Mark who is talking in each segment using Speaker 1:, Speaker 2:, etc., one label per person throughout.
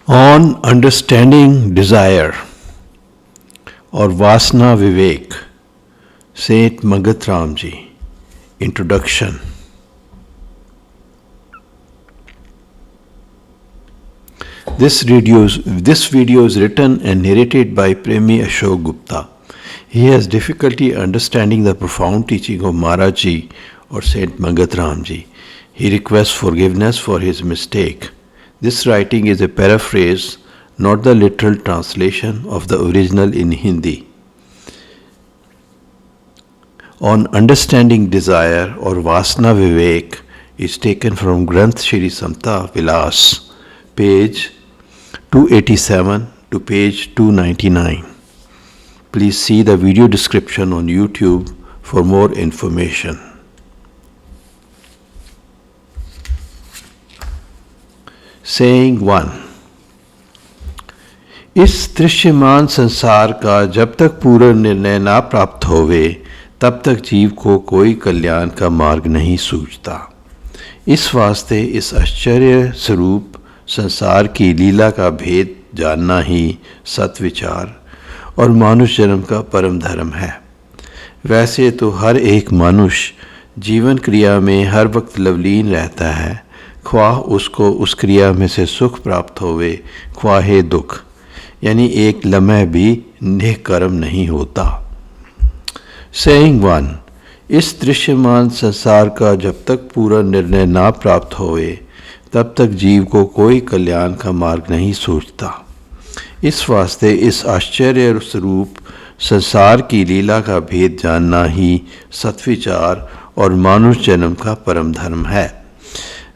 Speaker 1: On Understanding Desire or Vasana Vivek, Saint Mangat Ram Ji. Introduction. This video is written and narrated by Premi Ashok Gupta. He has difficulty understanding the profound teaching of Maharaj Ji or Saint Mangat Ram Ji. He requests forgiveness for his mistake. This writing is a paraphrase, not the literal translation of the original in Hindi. On Understanding Desire or Vasana Vivek is taken from Granth Shri Samta Vilas, page 287 to page 299. Please see the video description on YouTube for more information. Saying 1. इस दृश्यमान संसार का जब तक पूर्ण निर्णय ना प्राप्त होवे तब तक जीव को कोई कल्याण का मार्ग नहीं सूझता। इस वास्ते इस आश्चर्य स्वरूप संसार की लीला का भेद जानना ही सत्विचार और मानुष्य जन्म का परम धर्म है। वैसे तो हर एक मनुष्य जीवन क्रिया में हर वक्त लवलीन रहता है, ख्वाह उसको उस क्रिया में से सुख प्राप्त होवे ख्वाहे दुख, यानी एक लम्हे भी नेक कर्म नहीं होता। सेइंग 1. इस दृश्यमान संसार का जब तक पूरा निर्णय ना प्राप्त होवे तब तक जीव को कोई कल्याण का मार्ग नहीं सूझता। इस वास्ते इस आश्चर्य स्वरूप संसार की लीला का भेद जानना ही सत्विचार और मानुष जन्म का परम धर्म है।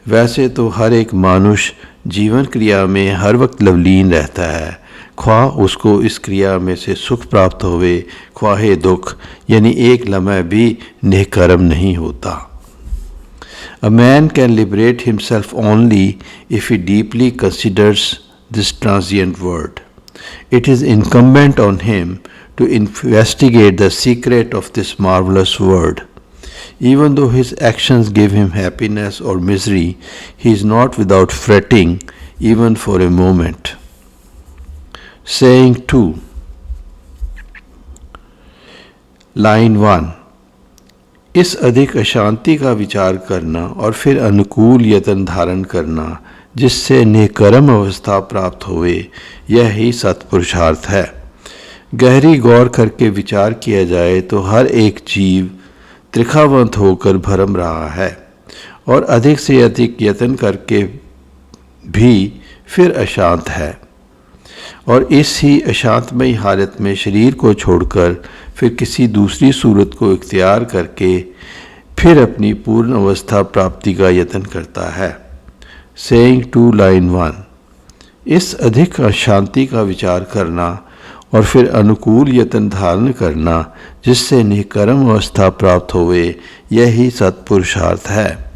Speaker 1: वैसे तो हर एक मनुष्य जीवन क्रिया में हर वक्त लवलीन रहता है, ख्वाह उसको इस क्रिया में से सुख प्राप्त होवे ख्वाहे दुख, यानी एक लम्हा भी नेक कर्म नहीं होता। A man can liberate himself only if he deeply considers this transient world. It is incumbent on him to investigate the secret of this marvelous world. Even though his actions give him happiness or misery, he is not without fretting even for a moment. Saying 2. Line 1. इस अधिक अशांति का विचार करना और फिर अनुकूल यत्न धारण करना जिससे नेकर्म अवस्था प्राप्त होवे, यह ही सत्पुरुषार्थ है। गहरी गौर करके विचार किया जाए तो हर एक जीव त्रिखावंत होकर भरम रहा है और अधिक से अधिक यत्न करके भी फिर अशांत है, और इस ही अशांतमयी हालत में शरीर को छोड़कर फिर किसी दूसरी सूरत को इख्तियार करके फिर अपनी पूर्ण अवस्था प्राप्ति का यत्न करता है। Saying 2 line 1. इस अधिक अशांति का विचार करना और फिर अनुकूल यत्न धारण करना जिससे निकर्म अवस्था प्राप्त होवे, यही सत्पुरुषार्थ है।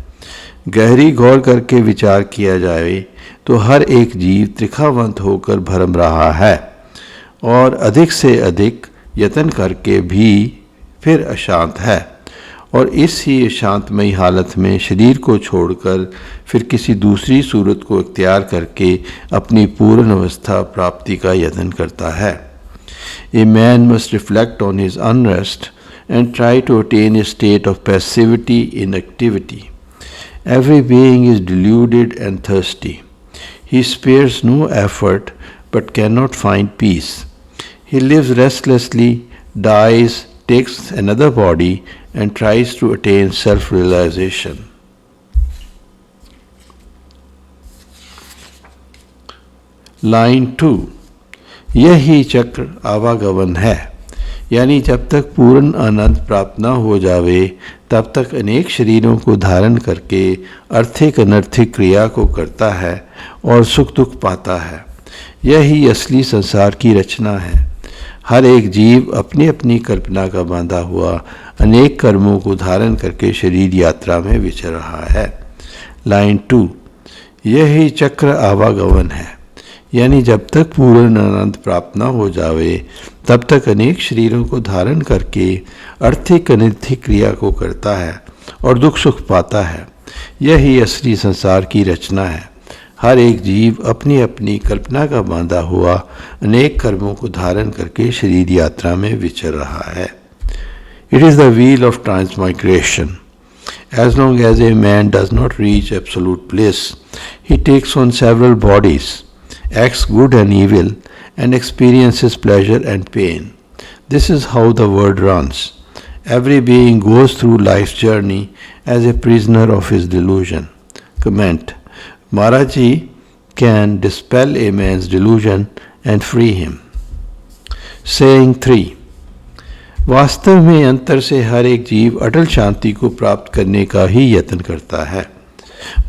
Speaker 1: गहरी गौर करके विचार किया जाए तो हर एक जीव त्रिखावंत होकर भरम रहा है और अधिक से अधिक यत्न करके भी फिर अशांत है, और इस ही शांतमयी हालत में शरीर को छोड़कर फिर किसी दूसरी सूरत को इख्तियार करके अपनी पूर्ण अवस्था प्राप्ति का यत्न करता है। A man must reflect on his unrest and try to attain a state of passivity in activity. Every being is deluded and thirsty. He spares no effort but cannot find peace. He lives restlessly, dies, takes another body and tries to attain self-realization. Line 2. यही चक्र आवागमन है, यानी जब तक पूर्ण आनंद प्राप्त न हो जावे तब तक अनेक शरीरों को धारण करके अर्थिक अनर्थिक क्रिया को करता है और सुख दुख पाता है। यही असली संसार की रचना है। हर एक जीव अपनी अपनी कल्पना का बांधा हुआ अनेक कर्मों को धारण करके शरीर यात्रा में विचर रहा है। लाइन 2. यही चक्र आवागमन है, यानी जब तक पूर्ण आनंद प्राप्त न हो जावे तब तक अनेक शरीरों को धारण करके आर्थिक अनर्थिक क्रिया को करता है और दुख सुख पाता है। यही असली संसार की रचना है। हर एक जीव अपनी अपनी कल्पना का बांधा हुआ अनेक कर्मों को धारण करके शरीर यात्रा में विचर रहा है. It is the wheel of transmigration. As long as a man does not reach absolute bliss, he takes on several bodies, acts good and evil, and experiences pleasure and pain. This is how the world runs. Every being goes through life's journey as a prisoner of his delusion. Comment. Maharaji can dispel a man's delusion and free him. Saying 3. वास्तव में अंतर से हर एक जीव अटल शांति को प्राप्त करने का ही यत्न करता है,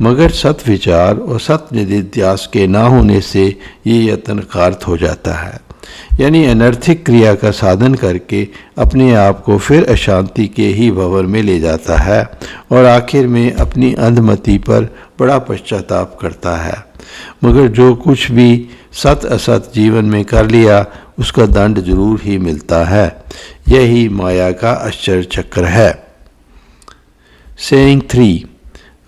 Speaker 1: मगर सत विचार और सत निधिध्यास के ना होने से ये यत्न व्यर्थ हो जाता है. यानी अनर्थिक क्रिया का साधन करके अपने आप को फिर अशांति के ही भंवर में ले जाता है और आखिर में अपनी अंधमति पर बड़ा पश्चाताप करता है. मगर जो कुछ भी सत असत जीवन में कर लिया उसका दंड जरूर ही मिलता है. यही माया का आश्चर्य चक्र है. सेइंग 3.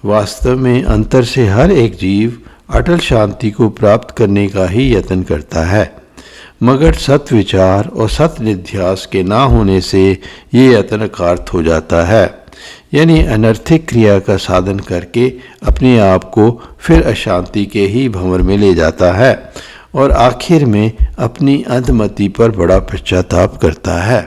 Speaker 1: वास्तव में अंतर से हर एक जीव अटल शांति को प्राप्त करने का ही यत्न करता है, मगर सत विचार और सत निध्यास के ना होने से ये यत्न व्यर्थ हो जाता है. यानी अनर्थिक क्रिया का साधन करके अपने आप को फिर अशांति के ही भंवर में ले जाता है और आखिर में अपनी अंधमति पर बड़ा पश्चाताप करता है.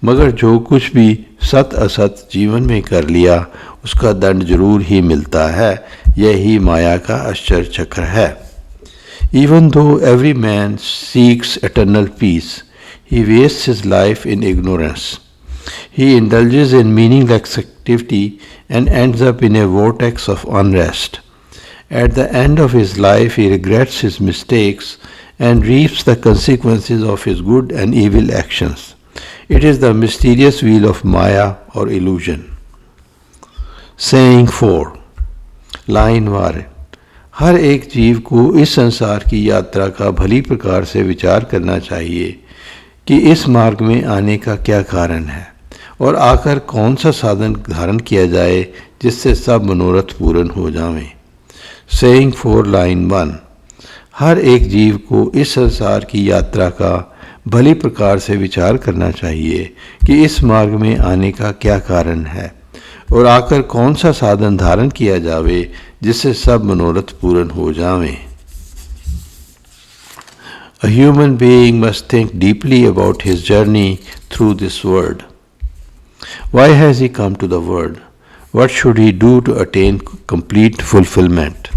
Speaker 1: मगर जो कुछ भी सत असत जीवन में कर लिया उसका दंड जरूर ही मिलता है. यही माया का आश्चर्य चक्र है. Even though every man seeks eternal peace, he wastes his life in ignorance. He indulges in meaningless activity and ends up in a vortex of unrest. At the end of his life, he regrets his mistakes and reaps the consequences of his good and evil actions. It is the mysterious wheel of Maya or illusion. Saying 4. Line 1. हर एक जीव को इस संसार की यात्रा का भली प्रकार से विचार करना चाहिए कि इस मार्ग में आने का क्या कारण है और आकर कौन सा साधन धारण किया जाए जिससे सब मनोरथ पूर्ण हो जावें. Saying 4 line 1. हर एक जीव को इस संसार की यात्रा का भली प्रकार से विचार करना चाहिए कि इस मार्ग में आने का क्या कारण है और आकर कौन सा साधन धारण किया जावे जिससे सब मनोरथ पूर्ण हो जावें. A human being must think deeply about his journey through this world. Why has he come to the world? What should he do to attain complete fulfillment?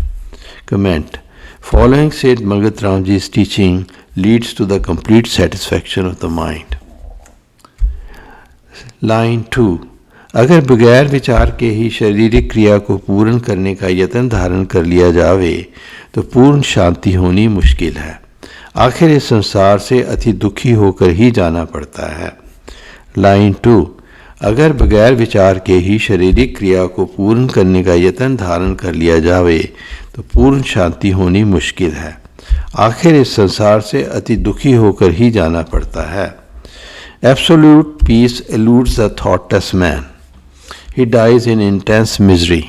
Speaker 1: Comment. Following Saint Mangat Ramji's teaching leads to the complete satisfaction of the mind. Line 2. अगर बगैर विचार के ही शारीरिक क्रिया को पूर्ण करने का यत्न धारण कर लिया जावे तो पूर्ण शांति होनी मुश्किल है. आखिर इस संसार से अति दुखी होकर ही जाना पड़ता है. लाइन 2. अगर बगैर विचार के ही शारीरिक क्रिया को पूर्ण करने का यत्न धारण कर लिया जावे तो पूर्ण शांति होनी मुश्किल है. आखिर इस संसार से अति दुखी होकर ही जाना पड़ता है. Absolute peace eludes the thoughtless man. He dies in intense misery.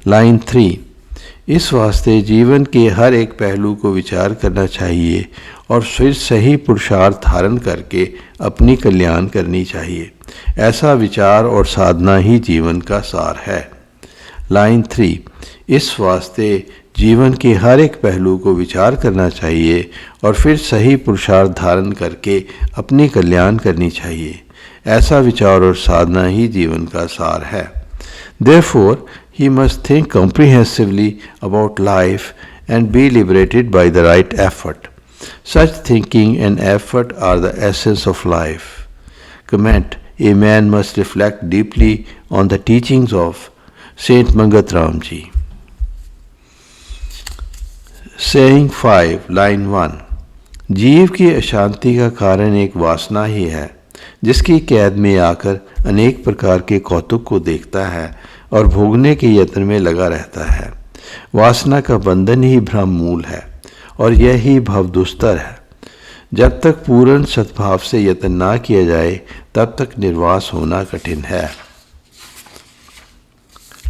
Speaker 1: Line 3. इस वास्ते जीवन के हर एक पहलू को विचार करना चाहिए और फिर सही पुरुषार्थ धारण करके अपनी कल्याण करनी चाहिए. ऐसा विचार और साधना ही जीवन का सार है. लाइन 3. इस वास्ते जीवन के हर एक पहलू को विचार करना चाहिए और फिर सही पुरुषार्थ धारण करके अपनी कल्याण करनी चाहिए. ऐसा विचार और साधना ही जीवन का सार है. Therefore, he must think comprehensively about life and be liberated by the right effort. Such thinking and effort are the essence of life. Comment. A man must reflect deeply on the teachings of Saint Mangat Ramji. Saying 5, line 1. जीव की अशांति का कारण एक वासना ही है जिसकी कैद में आकर अनेक प्रकार के कौतुक को देखता है और भोगने के यत्न में लगा रहता है. वासना का बंधन ही भ्रम मूल है और यही भवदुस्तर है. जब तक पूर्ण सद्भाव से यत्न ना किया जाए तब तक निर्वास होना कठिन है.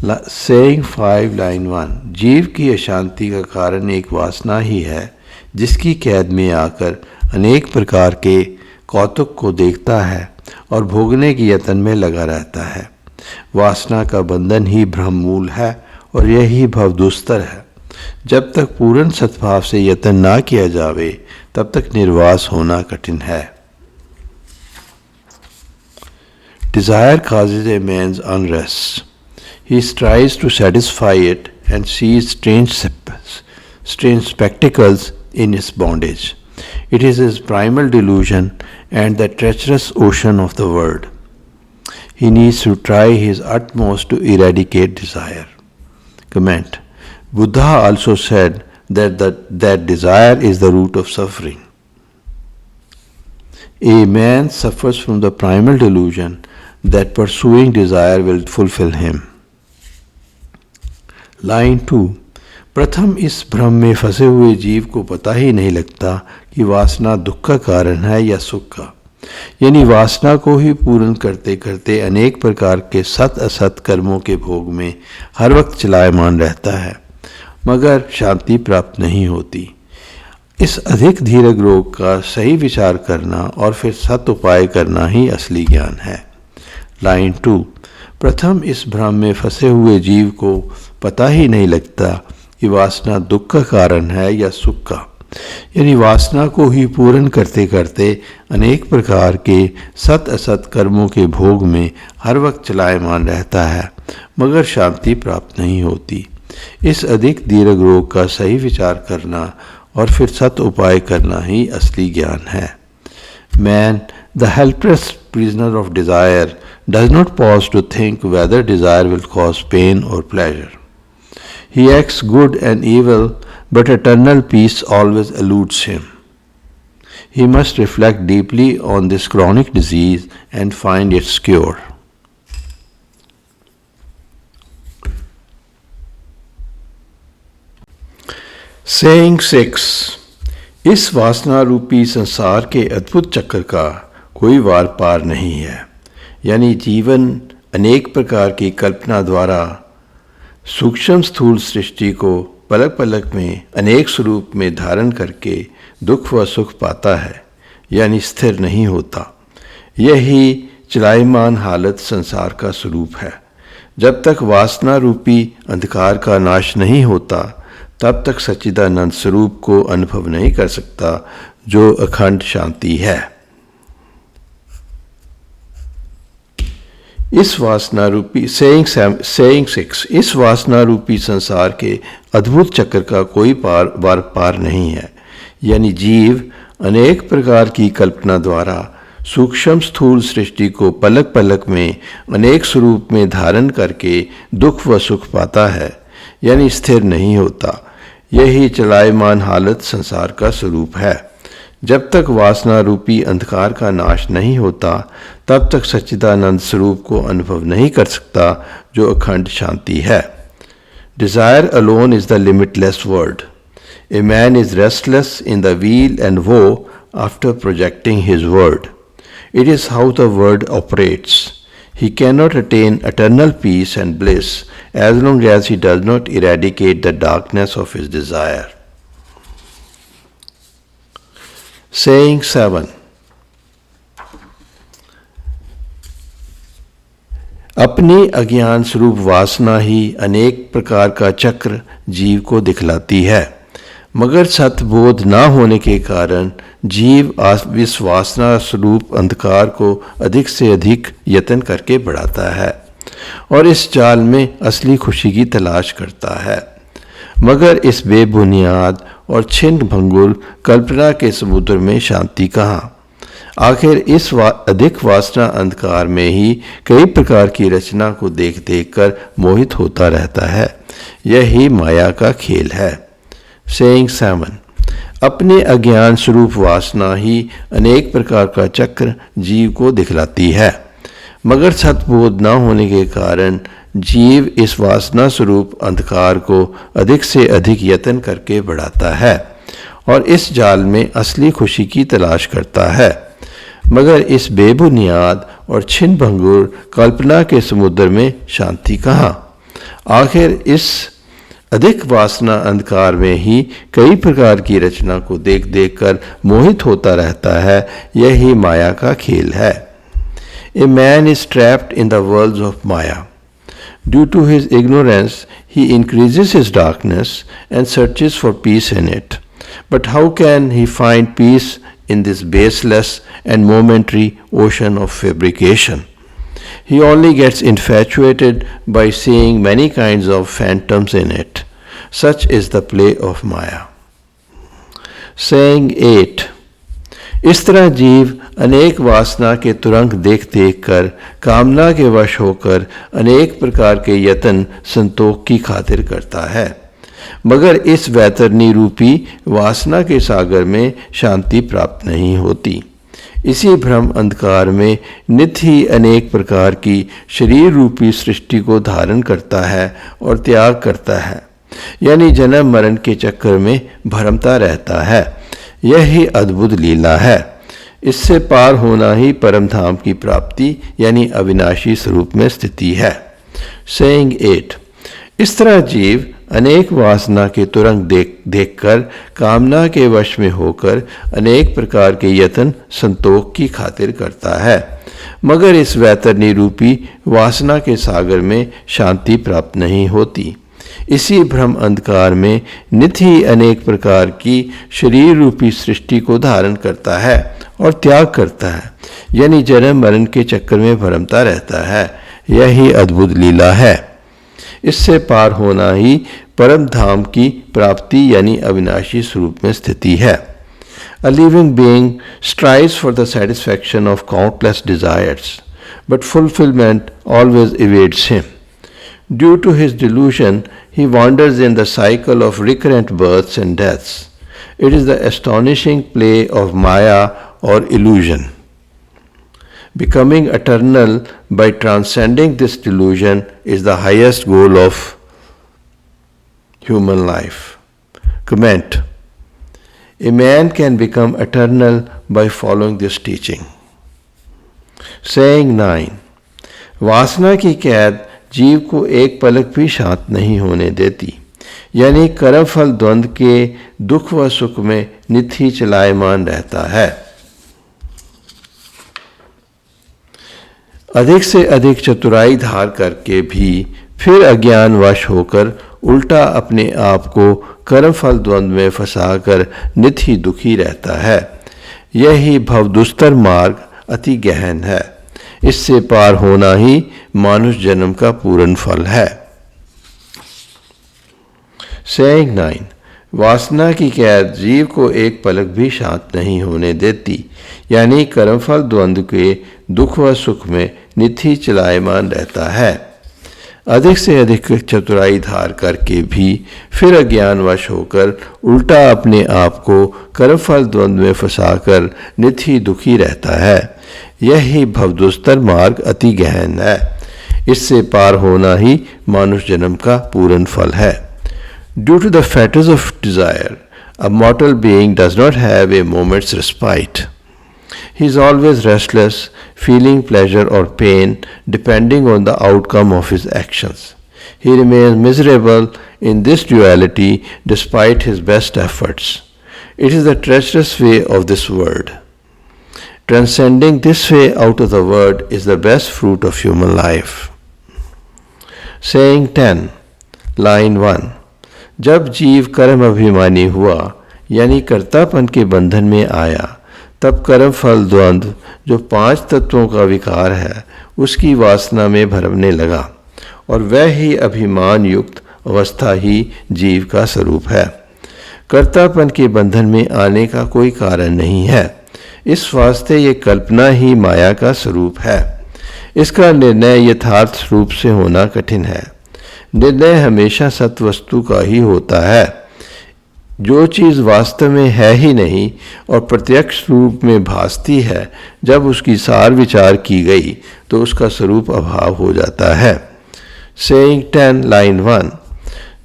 Speaker 1: सेइंग 5 लाइन 1 जीव की अशांति का कारण एक वासना ही है जिसकी कैद में आकर अनेक प्रकार के कौतुक को देखता है और भोगने की यत्न में लगा रहता है। वासना का बंधन ही भ्रममूल है और यही भवदुस्तर है। जब तक पूर्ण सद्भाव से यत्न ना किया जावे तब तक निर्वास होना कठिन है। Desire causes a man's unrest. He strives to satisfy it and sees strange spectacles in its bondage. It is his primal delusion and the treacherous ocean of the world. He needs to try his utmost to eradicate desire. Comment. Buddha also said that desire is the root of suffering. A man suffers from the primal delusion that pursuing desire will fulfill him. Line 2 प्रथम इस भ्रम में फंसे हुए जीव को पता ही नहीं लगता कि वासना दुख का कारण है या सुख का, यानी वासना को ही पूर्ण करते करते अनेक प्रकार के सत असत कर्मों के भोग में हर वक्त चलायमान रहता है, मगर शांति प्राप्त नहीं होती। इस अधिक धीरज रोग का सही विचार करना और फिर सत उपाय करना ही असली ज्ञान है। लाइन 2 प्रथम इस भ्रम में फंसे हुए जीव को पता ही नहीं लगता कि वासना दुख का कारण है या सुख का, यानी वासना को ही पूर्ण करते करते अनेक प्रकार के सत असत कर्मों के भोग में हर वक्त चलायमान रहता है, मगर शांति प्राप्त नहीं होती। इस अधिक दीर्घ रोग का सही विचार करना और फिर सत उपाय करना ही असली ज्ञान है। Man, the helpless prisoner of desire, does not pause to think whether desire will cause pain or pleasure. He acts good and evil, but eternal peace always eludes him. He must reflect deeply on this chronic disease and find its cure. Saying 6 इस वासना रूपी संसार के अद्भुत चक्र का कोई वार पार नहीं है, यानी जीवन अनेक प्रकार की कल्पना द्वारा सूक्ष्म स्थूल सृष्टि को पलक पलक में अनेक स्वरूप में धारण करके दुख व सुख पाता है, यानी स्थिर नहीं होता। यही चलायमान हालत संसार का स्वरूप है। जब तक वासना रूपी अंधकार का नाश नहीं होता तब तक सच्चिदानंद स्वरूप को अनुभव नहीं कर सकता, जो अखंड शांति है। इस वासना रूपी सेइंग 6 इस वासना रूपी संसार के अद्भुत चक्र का कोई वार पार नहीं है, यानी जीव अनेक प्रकार की कल्पना द्वारा सूक्ष्म स्थूल सृष्टि को पलक पलक में अनेक स्वरूप में धारण करके दुख व सुख पाता है, यानी स्थिर नहीं होता। यही चलायमान हालत संसार का स्वरूप है। जब तक वासना रूपी अंधकार का नाश नहीं होता तब तक सच्चिदानंद स्वरूप को अनुभव नहीं कर सकता, जो अखंड शांति है। Desire alone is the limitless word. A man is restless in the weal and woe after projecting his word. It is how the word operates. He cannot attain eternal peace and bliss as long as he does not eradicate the darkness of his desire. Saying 7 अपनी अज्ञान स्वरूप वासना ही अनेक प्रकार का चक्र जीव को दिखलाती है, मगर सतबोध न होने के कारण जीव इस वासना स्वरूप अंधकार को अधिक से अधिक यत्न करके बढ़ाता है और इस जाल में असली खुशी की तलाश करता है, मगर इस बेबुनियाद और छिन्न भंगुर कल्पना के समुद्र में शांति कहाँ। आखिर इस अधिक वासना अंधकार में ही कई प्रकार की रचना को देख देख कर मोहित होता रहता है। यही माया का खेल है। सेइंग 7 अपने अज्ञान स्वरूप वासना ही अनेक प्रकार का चक्र जीव को दिखलाती है, मगर सतबोध न होने के कारण जीव इस वासना स्वरूप अंधकार को अधिक से अधिक यत्न करके बढ़ाता है और इस जाल में असली खुशी की तलाश करता है, मगर इस बेबुनियाद और छिन्न भंगुर कल्पना के समुद्र में शांति कहाँ। आखिर इस अधिक वासना अंधकार में ही कई प्रकार की रचना को देख देख कर मोहित होता रहता है। यही माया का खेल है। A man is trapped in the worlds of maya. Due to his ignorance, he increases his darkness and searches for peace in it. But how can he find peace in this baseless and momentary ocean of fabrication? He only gets infatuated by seeing many kinds of phantoms in it. Such is the play of Maya. Saying 8. इस तरह जीव अनेक वासना के तुरंग देख देख कर कामना के वश होकर अनेक प्रकार के यत्न संतोष की खातिर करता है, मगर इस वैतरणी रूपी वासना के सागर में शांति प्राप्त नहीं होती। इसी भ्रम अंधकार में नित्य ही अनेक प्रकार की शरीर रूपी सृष्टि को धारण करता है और त्याग करता है, यानी जन्म मरण के चक्कर में भरमता रहता है। यही अद्भुत लीला है। इससे पार होना ही परम धाम की प्राप्ति यानी अविनाशी स्वरूप में स्थिति है। सेइंग 8. इस तरह जीव अनेक वासना के तुरंग देख कर कामना के वश में होकर अनेक प्रकार के यत्न संतोष की खातिर करता है, मगर इस वैतरणी रूपी वासना के सागर में शांति प्राप्त नहीं होती। इसी भ्रम अंधकार में नित्य ही अनेक प्रकार की शरीर रूपी सृष्टि को धारण करता है और त्याग करता है, यानी जन्म मरण के चक्कर में भरमता रहता है। यही अद्भुत लीला है। इससे पार होना ही परम धाम की प्राप्ति यानी अविनाशी स्वरूप में स्थिति है। A living being strives for the satisfaction of countless desires, but fulfillment always evades him. Due to his delusion, he wanders in the cycle of recurrent births and deaths. It is the astonishing play of Maya or illusion. Becoming eternal by transcending this delusion is the highest goal of human life. Comment. A man can become eternal by following this teaching. Saying 9. वासना की कैद जीव को एक पलक भी शांत नहीं होने देती, यानी कर्म फल द्वंद्व के दुख व सुख में नित्य ही चलायमान रहता है। अधिक से अधिक चतुराई धार करके भी फिर अज्ञानवश होकर उल्टा अपने आप को कर्म फल द्वंद्व में फंसाकर नित्य ही दुखी रहता है। यही भवदुस्तर मार्ग अति गहन है। इससे पार होना ही मानुष जन्म का पूर्ण फल है। Saying 9. वासना की कैद जीव को एक पलक भी शांत नहीं होने देती, यानी कर्मफल द्वंद्व के दुख व सुख में नित्य ही चलायमान रहता है। अधिक से अधिक चतुराई धार करके भी फिर अज्ञानवश होकर उल्टा अपने आप को कर्मफल द्वंद्व में फंसाकर नित्य ही दुखी रहता है। यही भवदुस्तर मार्ग अति गहन है। इससे पार होना ही मानुष जन्म का पूर्ण फल है। Due to the fetters of desire, a mortal being does not have a moment's respite. He is always restless, feeling pleasure or pain depending on the outcome of his actions. He remains miserable in this duality despite his best efforts. It is the treacherous way of this world. Transcending this way out of the world is the best fruit of human life. Saying 10. Line 1. जब जीव कर्म अभिमानी हुआ यानी कर्तापन के बंधन में आया, तब कर्म फल द्वंद्व जो 5 तत्वों का विकार है उसकी वासना में भरमने लगा, और वह ही अभिमान युक्त अवस्था ही जीव का स्वरूप है। कर्तापन के बंधन में आने का कोई कारण नहीं है, इस वास्ते ये कल्पना ही माया का स्वरूप है। इसका निर्णय यथार्थ रूप से होना कठिन है। निर्णय हमेशा सत्य वस्तु का ही होता है। जो चीज़ वास्तव में है ही नहीं और प्रत्यक्ष रूप में भासती है, जब उसकी सार विचार की गई तो उसका स्वरूप अभाव हो जाता है। Saying 10 Line 1.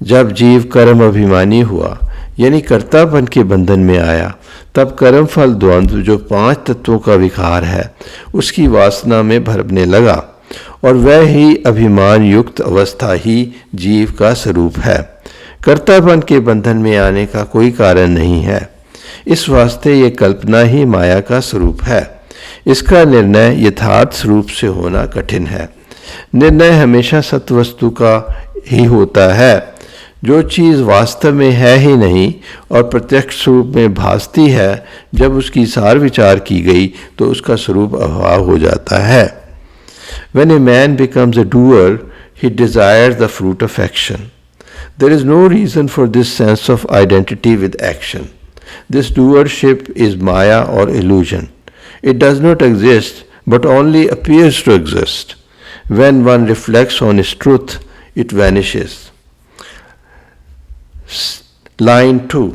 Speaker 1: जब जीव कर्म अभिमानी हुआ यानी कर्तापन के बंधन में आया, तब कर्म फल द्वंद्व जो 5 तत्वों का विकार है उसकी वासना में भरने लगा, और वह ही अभिमान युक्त अवस्था ही जीव का स्वरूप है। कर्तापन के बंधन में आने का कोई कारण नहीं है। इस वास्ते ये कल्पना ही माया का स्वरूप है। इसका निर्णय यथार्थ स्वरूप से होना कठिन है। निर्णय हमेशा सत्य वस्तु का ही होता है। जो चीज़ वास्तव में है ही नहीं और प्रत्यक्ष स्वरूप में भासती है, जब उसकी सार विचार की गई तो उसका स्वरूप अभाव हो जाता है। When a man becomes a doer, he desires the fruit of action. There is no reason for this sense of identity with action. This doership is maya or illusion. It does not exist, but only appears to exist. When one reflects on its truth, it vanishes. Line 2।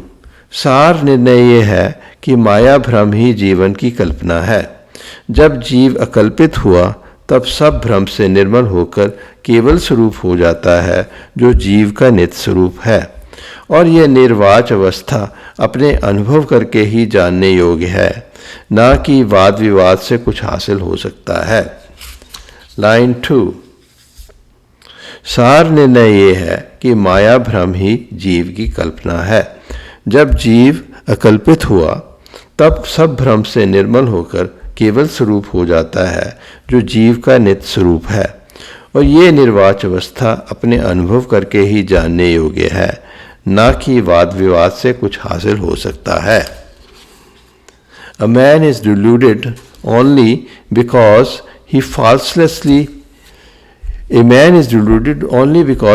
Speaker 1: सार निर्णय ये है कि माया भ्रम ही जीवन की कल्पना है। जब जीव अकल्पित हुआ तब सब भ्रम से निर्मल होकर केवल स्वरूप हो जाता है जो जीव का नित्य स्वरूप है, और यह निर्वाच अवस्था अपने अनुभव करके ही जानने योग्य है, ना कि वाद विवाद से कुछ हासिल हो सकता है। लाइन 2। सार निर्णय ये है कि माया भ्रम ही जीव की कल्पना है। जब जीव अकल्पित हुआ तब सब भ्रम से निर्मल होकर केवल स्वरूप हो जाता है जो जीव का नित्य स्वरूप है, और ये निर्वाच अवस्था अपने अनुभव करके ही जानने योग्य है, ना कि वाद विवाद से कुछ हासिल हो सकता है। A man is deluded only because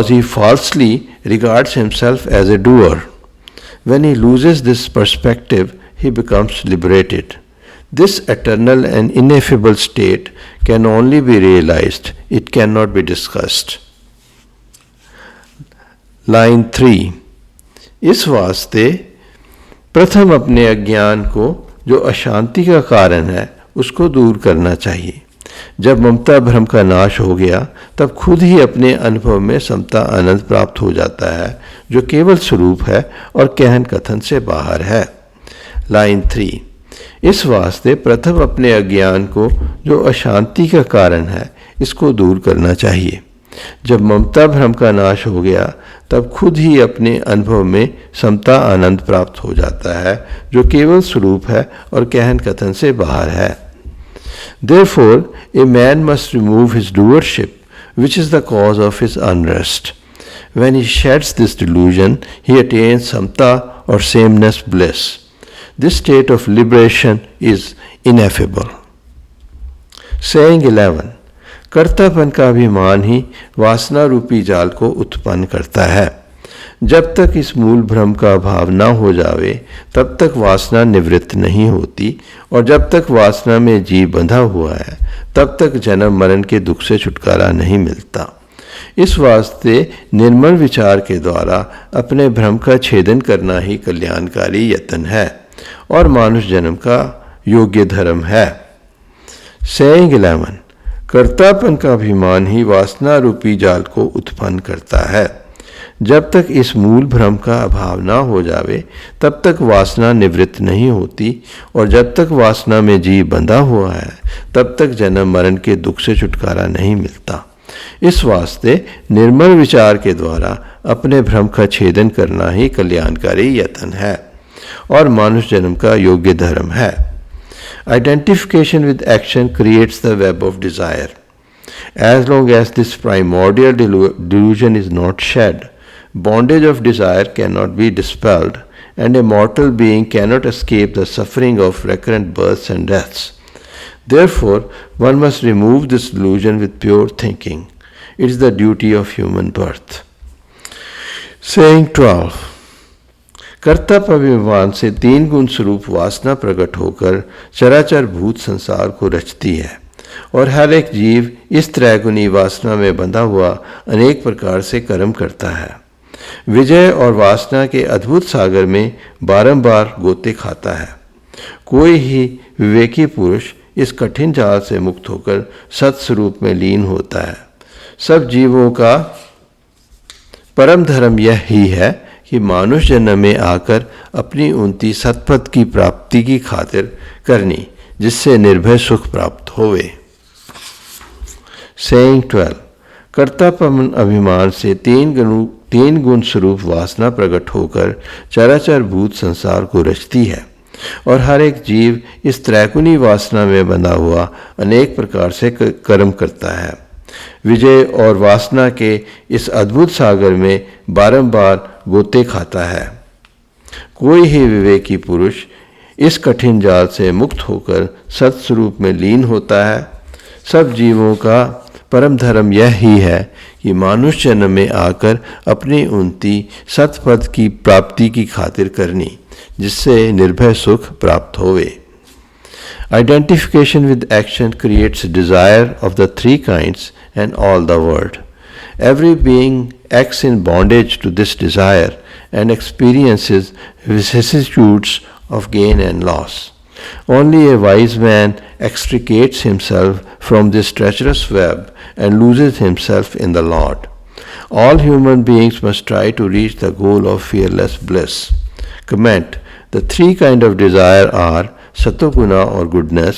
Speaker 1: he falsely regards himself as a doer. When he loses this perspective, he becomes liberated. This eternal and ineffable state can only be realized. It cannot be discussed. Line 3। इस वास्ते प्रथम अपने अज्ञान को, जो अशांति का कारण है, उसको दूर करना चाहिए। जब ममता भ्रम का नाश हो गया तब खुद ही अपने अनुभव में समता आनंद प्राप्त हो जाता है, जो केवल स्वरूप है और कहन कथन से बाहर है। लाइन 3। इस वास्ते प्रथम अपने अज्ञान को, जो अशांति का कारण है, इसको दूर करना चाहिए। जब ममता भ्रम का नाश हो गया तब खुद ही अपने अनुभव में समता आनंद प्राप्त हो जाता है, जो केवल स्वरूप है और कहन कथन से बाहर है। Therefore, a man must remove his doership, which is the cause of his unrest. When he sheds this delusion, he attains samta or sameness bliss. This state of liberation is ineffable. Saying 11। कर्तापन का अभिमान ही वासना रूपी जाल को उत्पन्न करता है। जब तक इस मूल भ्रम का अभाव न हो जावे तब तक वासना निवृत्त नहीं होती, और जब तक वासना में जीव बंधा हुआ है तब तक जन्म मरण के दुख से छुटकारा नहीं मिलता। इस वास्ते निर्मल विचार के द्वारा अपने भ्रम का छेदन करना ही कल्याणकारी यत्न है और मानुष जन्म का योग्य धर्म है। सेइंग 11। कर्तापन का अभिमान ही वासना रूपी जाल को उत्पन्न करता है। जब तक इस मूल भ्रम का अभाव ना हो जावे तब तक वासना निवृत्त नहीं होती, और जब तक वासना में जीव बंधा हुआ है तब तक जन्म मरण के दुख से छुटकारा नहीं मिलता। इस वास्ते निर्मल विचार के द्वारा अपने भ्रम का छेदन करना ही कल्याणकारी यत्न है और मानुष जन्म का योग्य धर्म है। Identification with action creates the web of desire. As long as this primordial delusion is not shed, bondage of desire cannot be dispelled, and a mortal being cannot escape the suffering of recurrent births and deaths. Therefore, one must remove this delusion with pure thinking. It is the duty of human birth. Saying 12। कर्तव्य अभिमान से तीन गुण स्वरूप वासना प्रकट होकर चराचर भूत संसार को रचती है, और हर एक जीव इस त्रैगुणी वासना में बंधा हुआ अनेक प्रकार से कर्म करता है। विजय और वासना के अद्भुत सागर में बारंबार गोते खाता है। कोई ही विवेकी पुरुष इस कठिन जाल से मुक्त होकर सत्स्वरूप में लीन होता है। सब जीवों का परम धर्म यह ही है कि मानुष जन्म में आकर अपनी उन्नति सत्पथ की प्राप्ति की खातिर करनी, जिससे निर्भय सुख प्राप्त होवे। सेइंग 12, कर्तापन अभिमान से तीन गुण स्वरूप वासना प्रकट होकर चराचर भूत संसार को रचती है और हर एक जीव इस त्रैगुणी वासना में बंधा हुआ अनेक प्रकार से कर्म करता है। विजय और वासना के इस अद्भुत सागर में बारंबार गोते खाता है। कोई ही विवेकी पुरुष इस कठिन जाल से मुक्त होकर सत्स्वरूप में लीन होता है। सब जीवों का परम धर्म यह ही है कि मानुष्य जन्म में आकर अपनी उन्नति सतपद की प्राप्ति की खातिर करनी, जिससे निर्भय सुख प्राप्त होवे। Identification with action creates desire of the three kinds and all the world. Every being acts in bondage to this desire and experiences vicissitudes of gain and loss. Only a wise man extricates himself from this treacherous web and loses himself in the Lord. All human beings must try to reach the goal of fearless bliss. Comment: the three kinds of desire are Satoguna or goodness,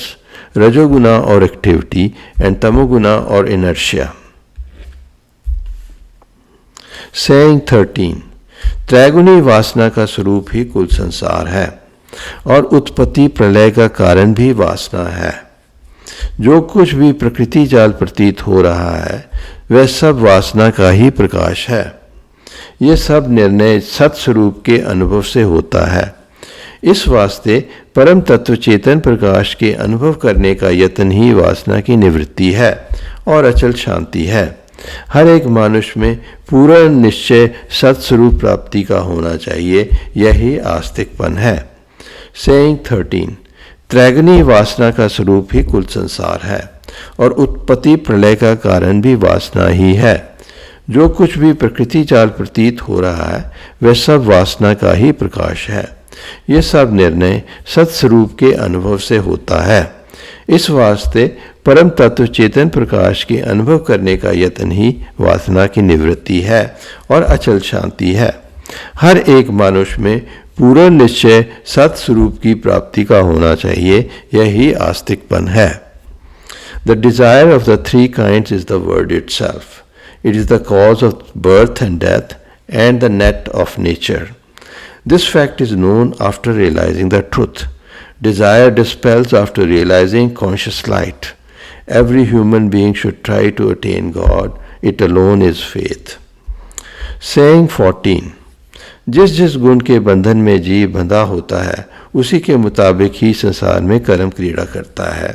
Speaker 1: Rajoguna or activity, and Tamoguna or inertia. Saying 13, त्रैगुणी वासना का स्वरूप ही कुल संसार है और उत्पत्ति प्रलय का कारण भी वासना है। जो कुछ भी प्रकृति जाल प्रतीत हो रहा है वह सब वासना का ही प्रकाश है। यह सब निर्णय सत्स्वरूप के अनुभव से होता है। इस वास्ते परम तत्व चेतन प्रकाश के अनुभव करने का यत्न ही वासना की निवृत्ति है और अचल शांति है। हर एक मनुष्य में पूर्ण निश्चय सत्स्वरूप प्राप्ति का होना चाहिए, यही आस्तिकपन है। सेइंग 13, त्रैगुणी वासना का स्वरूप ही कुल संसार है और उत्पत्ति प्रलय का कारण भी वासना ही है। जो कुछ भी प्रकृति जाल प्रतीत हो रहा है वह सब वासना का ही प्रकाश है। यह सब निर्णय सत्स्वरूप के अनुभव से होता है। इस वास्ते परम तत्व चेतन प्रकाश के अनुभव करने का यत्न ही वासना की निवृत्ति है और अचल शांति है। हर एक मनुष्य में पूर्ण निश्चय सत्स्वरूप की प्राप्ति का होना चाहिए, यही आस्तिकपन है। The desire of the three kinds is the word itself. It is the cause of birth and death and the net of nature. This fact is known after realizing the truth. Desire dispels after realizing conscious light. Every human being should try to attain God. It alone is faith. Saying 14, जिस जिस गुण के बंधन में जीव बंधा होता है उसी के मुताबिक ही संसार में कर्म क्रीड़ा करता है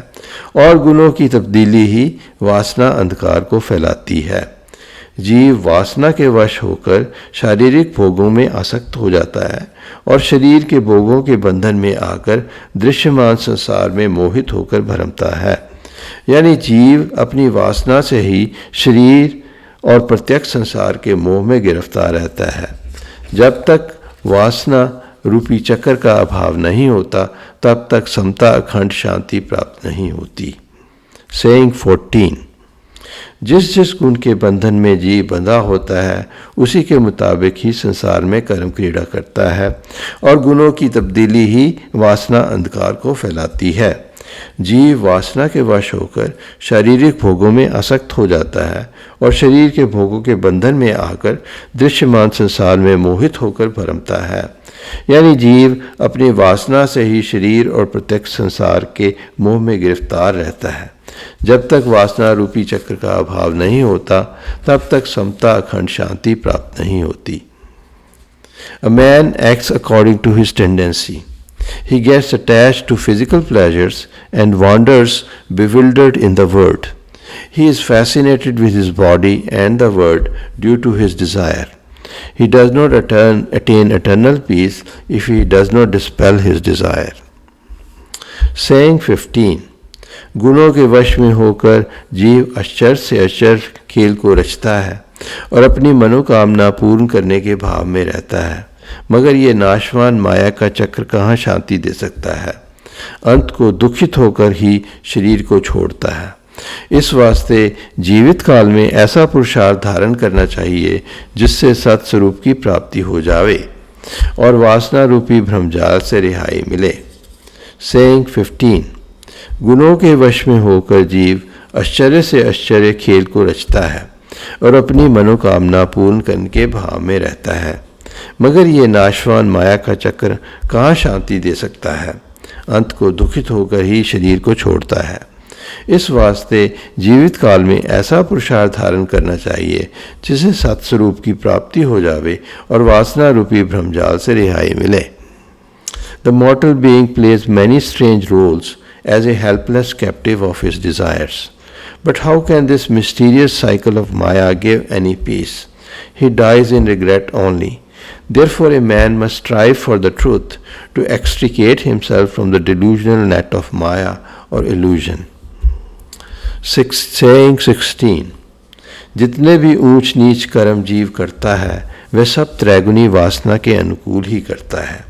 Speaker 1: और गुणों की तब्दीली ही वासना अंधकार को फैलाती है। जीव वासना के वश होकर शारीरिक भोगों में आसक्त हो जाता है और शरीर के भोगों के बंधन में आकर दृश्यमान संसार में मोहित होकर भरमता है। यानी जीव अपनी वासना से ही शरीर और प्रत्यक्ष संसार के मोह में गिरफ्तार रहता है। जब तक वासना रूपी चक्र का अभाव नहीं होता तब तक समता अखंड शांति प्राप्त नहीं होती। सेइंग 14, जिस जिस गुण के बंधन में जीव बंधा होता है उसी के मुताबिक ही संसार में कर्म क्रीड़ा करता है और गुणों की तब्दीली ही वासना अंधकार को फैलाती है। जीव वासना के वश होकर शारीरिक भोगों में आसक्त हो जाता है और शरीर के भोगों के बंधन में आकर दृश्यमान संसार में मोहित होकर भरमता है। यानी जीव अपनी वासना से ही शरीर और प्रत्यक्ष संसार के मोह में गिरफ्तार रहता है। जब तक वासना रूपी चक्र का अभाव नहीं होता तब तक समता अखंड शांति प्राप्त नहीं होती। A man acts according to his tendency. He gets attached to physical pleasures and wanders bewildered in the world. He is fascinated with his body and the world due to his desire. He does not attain eternal peace if he does not dispel his desire. Saying 15, गुणों के वश में होकर जीव आश्चर्य से आश्चर्य खेल को रचता है और अपनी मनोकामना पूर्ण करने के भाव में रहता है, मगर ये नाशवान माया का चक्र कहाँ शांति दे सकता है। अंत को दुखित होकर ही शरीर को छोड़ता है। इस वास्ते जीवित काल में ऐसा पुरुषार्थ धारण करना चाहिए जिससे सत्स्वरूप की प्राप्ति हो जावे और वासना रूपी भ्रमजाल से रिहाई मिले। सेइंग 15, गुणों के वश में होकर जीव आश्चर्य से आश्चर्य खेल को रचता है और अपनी मनोकामना पूर्ण करने के भाव में रहता है। मगर ये नाशवान माया का चक्र कहाँ शांति दे सकता है? अंत को दुखित होकर ही शरीर को छोड़ता है। इस वास्ते जीवित काल में ऐसा पुरुषार्थ धारण करना चाहिए जिसे सत्स्वरूप की प्राप्ति हो जावे और वासना रूपी भ्रमजाल से रिहाई मिले। The mortal being plays many strange roles as a helpless captive of his desires. But how can this mysterious cycle of Maya give any peace? He dies in regret only. Therefore, a man must strive for the truth to extricate himself from the delusional net of Maya or illusion. Saying 16. जितने भी ऊंच नीच कर्म जीव करता है वह सब त्रैगुणी वासना के अनुकूल ही करता है।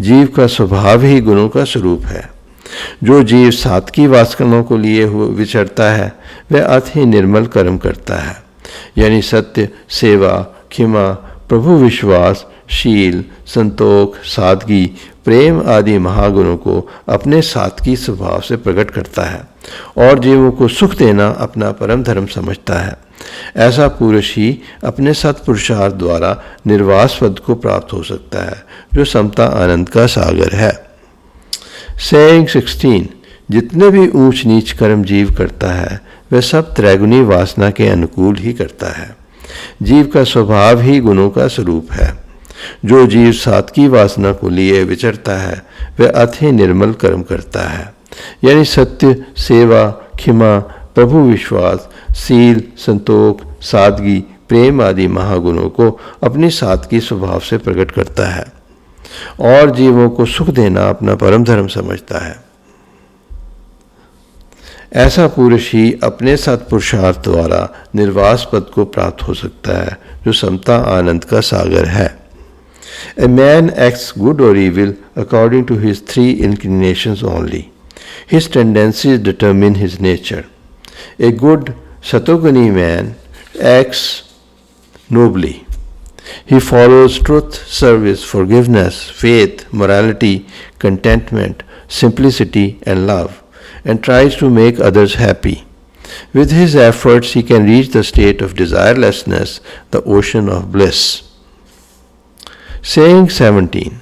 Speaker 1: जीव का स्वभाव ही गुणों का स्वरूप है। जो जीव सात्विकी वासनाओं को लिए हुए विचरता है वह अति निर्मल कर्म करता है, यानी सत्य, सेवा, क्षमा, प्रभु विश्वास, शील, संतोख, सादगी, प्रेम आदि महागुणों को अपने सात्विकी स्वभाव से प्रकट करता है और जीवों को सुख देना अपना परम धर्म समझता है। ऐसा पुरुष ही अपने सत्पुरुषार्थ द्वारा निर्वास पद को प्राप्त हो सकता है, जो समता आनंद का सागर है। Saying 16. जितने भी ऊंच नीच कर्म जीव करता है वह सब त्रैगुणी वासना के अनुकूल ही करता है। जीव का स्वभाव ही गुणों का स्वरूप है। जो जीव सात्विकी वासना को लिए विचरता है वह अति निर्मल कर्म करता है, यानी सत्य, सेवा, क्षमा, प्रभु विश्वास, शील, संतोख, सादगी, प्रेम आदि महागुणों को अपनी सात्विकी स्वभाव से प्रकट करता है और जीवों को सुख देना अपना परम धर्म समझता है। ऐसा पुरुष ही अपने सत्पुरुषार्थ द्वारा निर्वास पद को प्राप्त हो सकता है, जो समता आनंद का सागर है। A man acts good or evil according to his three inclinations only. His tendencies determine his nature. A good Satoguni man acts nobly. He follows truth, service, forgiveness, faith, morality, contentment, simplicity, and love, and tries to make others happy. With his efforts, he can reach the state of desirelessness, the ocean of bliss. Saying 17.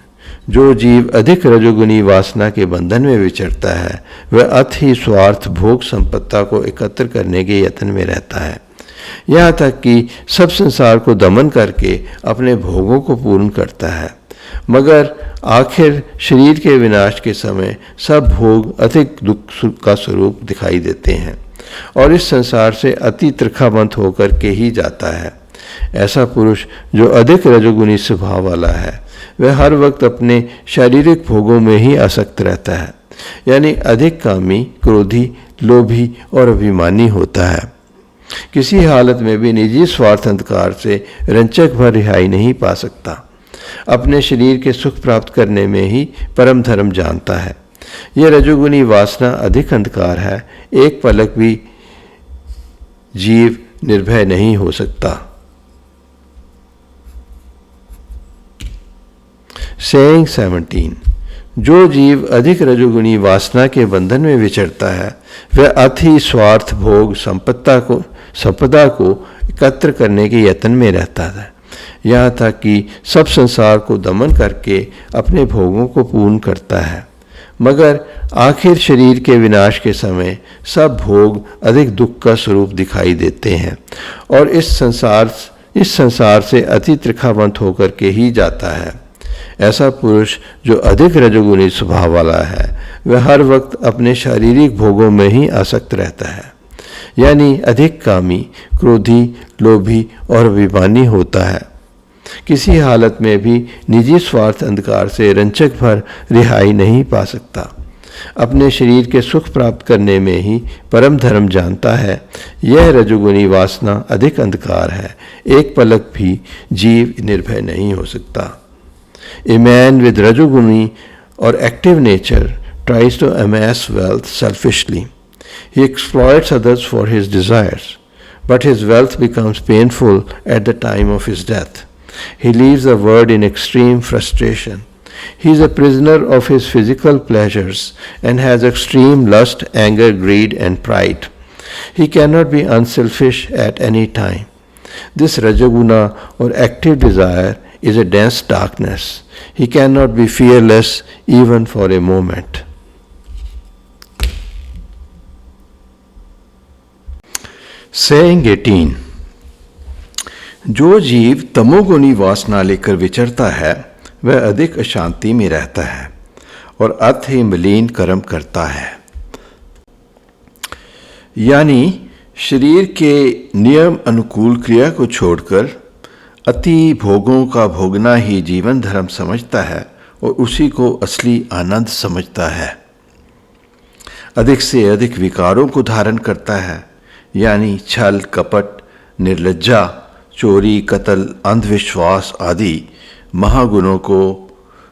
Speaker 1: जो जीव अधिक रजोगुनी वासना के बंधन में विचरता है वह अति स्वार्थ भोग संपत्ता को एकत्र करने के यत्न में रहता है, यहाँ तक कि सब संसार को दमन करके अपने भोगों को पूर्ण करता है। मगर आखिर शरीर के विनाश के समय सब भोग अधिक दुख का स्वरूप दिखाई देते हैं और इस संसार से अति त्रिखावंत होकर के ही जाता है। ऐसा पुरुष जो अधिक रजोगुनी स्वभाव वाला है वह हर वक्त अपने शारीरिक भोगों में ही आसक्त रहता है, यानी अधिक कामी, क्रोधी, लोभी और अभिमानी होता है। किसी हालत में भी निजी स्वार्थ अंधकार से रंचक भर रिहाई नहीं पा सकता। अपने शरीर के सुख प्राप्त करने में ही परम धर्म जानता है। यह रजोगुनी वासना अधिक अंधकार है, एक पलक भी जीव निर्भय नहीं हो सकता। Saying 17. जो जीव अधिक रजोगुणी वासना के बंधन में विचरता है वह अति स्वार्थ भोग संपदा को एकत्र करने के यत्न में रहता है, यहाँ तक कि सब संसार को दमन करके अपने भोगों को पूर्ण करता है। मगर आखिर शरीर के विनाश के समय सब भोग अधिक दुख का स्वरूप दिखाई देते हैं और इस संसार से अति त्रिखावंत होकर के ही जाता है। ऐसा पुरुष जो अधिक रजोगुणी स्वभाव वाला है वह हर वक्त अपने शारीरिक भोगों में ही आसक्त रहता है, यानी अधिक कामी, क्रोधी, लोभी और अभिमानी होता है। किसी हालत में भी निजी स्वार्थ अंधकार से रंचक भर रिहाई नहीं पा सकता। अपने शरीर के सुख प्राप्त करने में ही परम धर्म जानता है। यह रजोगुणी वासना अधिक अंधकार है, एक पलक भी जीव निर्भय नहीं हो सकता। A man with rajoguni or active nature tries to amass wealth selfishly. He exploits others for his desires, but his wealth becomes painful at the time of his death. He leaves the world in extreme frustration. He is a prisoner of his physical pleasures and has extreme lust, anger, greed, and pride. He cannot be unselfish at any time. This Rajoguna or active desire is a dense darkness. He cannot be fearless even for a moment. Saying 18. जो जीव तमोगुणी वासना लेकर विचरता है वह अधिक अशांति में रहता है और अति मलिन कर्म करता है। यानी शरीर के नियम अनुकूल क्रिया को छोड़कर अति भोगों का भोगना ही जीवन धर्म समझता है और उसी को असली आनंद समझता है। अधिक से अधिक विकारों को धारण करता है, यानी छल, कपट, निर्लज्जा, चोरी, कत्ल, अंधविश्वास आदि महागुणों को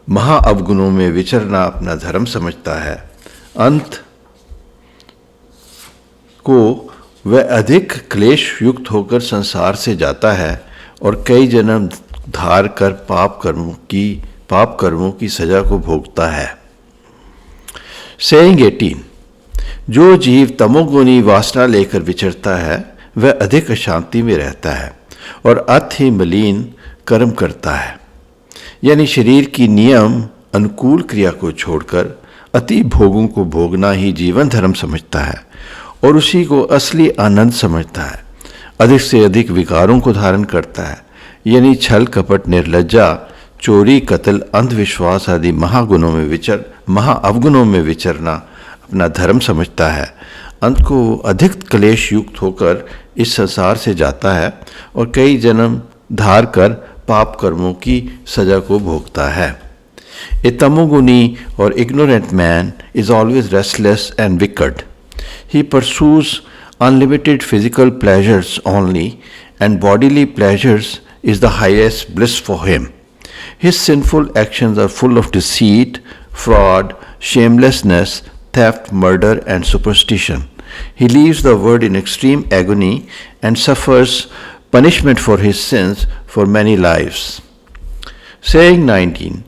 Speaker 1: महाअवगुणों में विचरना अपना धर्म समझता है। अंत को वह अधिक क्लेश युक्त होकर संसार से जाता है और कई जन्म धार कर पाप कर्मों की सजा को भोगता है। सेइंग 18. जो जीव तमोगुणी वासना लेकर विचरता है वह अधिक अशांति में रहता है और अति मलिन कर्म करता है। यानी शरीर की नियम अनुकूल क्रिया को छोड़कर अति भोगों को भोगना ही जीवन धर्म समझता है और उसी को असली आनंद समझता है। अधिक से अधिक विकारों को धारण करता है, यानी छल, कपट, निर्लज्जा, चोरी, कत्ल, अंधविश्वास आदि महाअवगुणों में विचरना अपना धर्म समझता है। अंत को अधिक क्लेश युक्त होकर इस संसार से जाता है और कई जन्म धार कर पाप कर्मों की सजा को भोगता है। A tamoguni or ignorant man is always restless and wicked. He pursues unlimited physical pleasures only, and bodily pleasures is the highest bliss for him. His sinful actions are full of deceit, fraud, shamelessness, theft, murder, and superstition. He leaves the world in extreme agony and suffers punishment for his sins for many lives. Saying 19.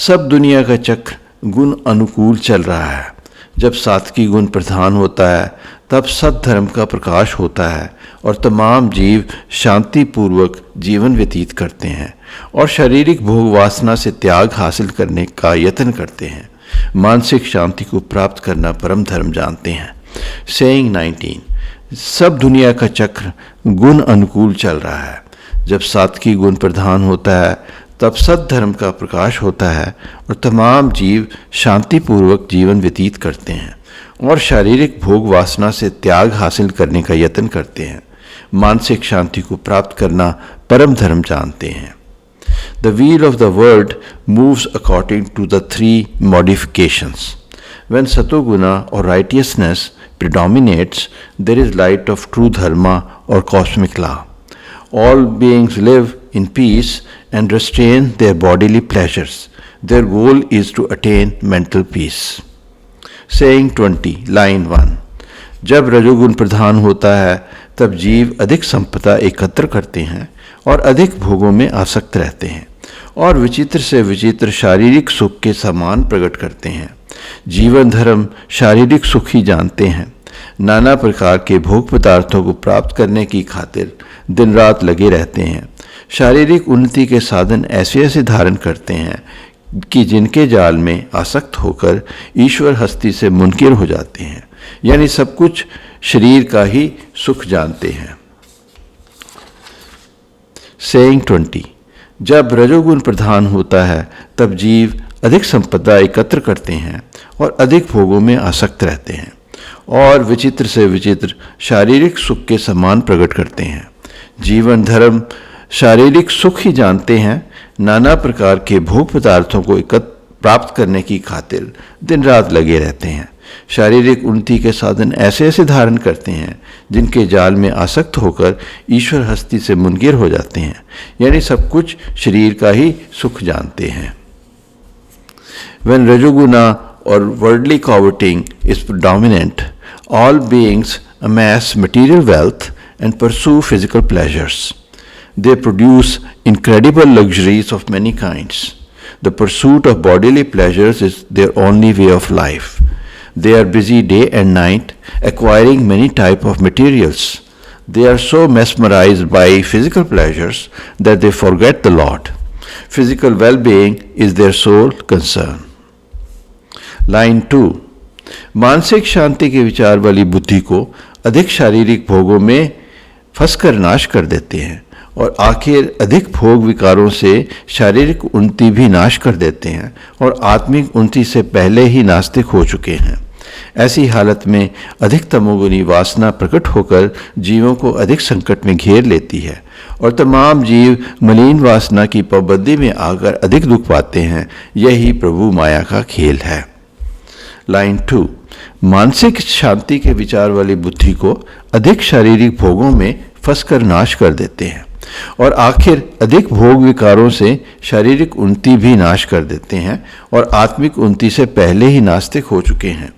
Speaker 1: सब दुनिया का चक्र गुण अनुकूल चल रहा है। जब सात्विकी गुण प्रधान होता है तब सद्धर्म का प्रकाश होता है और तमाम जीव शांतिपूर्वक जीवन व्यतीत करते हैं और शारीरिक भोग वासना से त्याग हासिल करने का यत्न करते हैं। मानसिक शांति को प्राप्त करना परम धर्म जानते हैं। सेइंग 19. सब दुनिया का चक्र गुण अनुकूल चल रहा है। जब सात्विकी गुण प्रधान होता है तब सद्धर्म का प्रकाश होता है और तमाम जीव शांतिपूर्वक जीवन व्यतीत करते हैं और शारीरिक भोग वासना से त्याग हासिल करने का यत्न करते हैं। मानसिक शांति को प्राप्त करना परम धर्म जानते हैं। The wheel of the world moves according to the three modifications. When satoguna or righteousness predominates, there is light of true dharma or cosmic law. All beings live in peace and restrain their bodily pleasures. Their goal is to attain mental peace. Saying 20, line 1. जब रजोगुण प्रधान होता है तब जीव अधिक संपदा एकत्र करते हैं और अधिक भोगों में आसक्त रहते हैं और विचित्र से विचित्र शारीरिक सुख के समान प्रकट करते हैं। जीवन धर्म शारीरिक सुख ही जानते हैं। नाना प्रकार के भोग पदार्थों को प्राप्त करने की खातिर दिन रात लगे रहते हैं। शारीरिक उन्नति के साधन ऐसे ऐसे धारण करते हैं कि जिनके जाल में आसक्त होकर ईश्वर हस्ती से मुनकिर हो जाते हैं, यानी सब कुछ शरीर का ही सुख जानते हैं। सेइंग 20. जब रजोगुण प्रधान होता है तब जीव अधिक संपदा एकत्र करते हैं और अधिक भोगों में आसक्त रहते हैं और विचित्र से विचित्र शारीरिक सुख के समान प्रकट करते हैं। जीवन धर्म शारीरिक सुख ही जानते हैं। नाना प्रकार के भोग पदार्थों को प्राप्त करने की खातिर दिन रात लगे रहते हैं। शारीरिक उन्नति के साधन ऐसे ऐसे धारण करते हैं जिनके जाल में आसक्त होकर ईश्वर हस्ती से मुनकिर हो जाते हैं, यानी सब कुछ शरीर का ही सुख जानते हैं। When Rajoguna or worldly coveting is predominant, all beings amass material wealth and pursue physical pleasures. They produce incredible luxuries of many kinds. The pursuit of bodily pleasures is their only way of life. They are busy day and night, acquiring many types of materials. They are so mesmerized by physical pleasures that they forget the Lord. Physical well-being is their sole concern. Line 2. मानसिक शांति के विचार वाली बुद्धि को अधिक शारीरिक भोगों में फंसकर नाश कर देते हैं और आखिर अधिक भोग विकारों से शारीरिक उन्नति भी नाश कर देते हैं और आत्मिक उन्नति से पहले ही नास्तिक हो चुके हैं। ऐसी हालत में अधिक तमोगुनी वासना प्रकट होकर जीवों को अधिक संकट में घेर लेती है और तमाम जीव मलिन वासना की पाबंदी में आकर अधिक दुख पाते हैं। यही प्रभु माया का खेल है। लाइन 2. मानसिक शांति के विचार वाली बुद्धि को अधिक शारीरिक भोगों में फंसकर नाश कर देते हैं और आखिर अधिक भोग विकारों से शारीरिक उन्नति भी नाश कर देते हैं और आत्मिक उन्नति से पहले ही नास्तिक हो चुके हैं।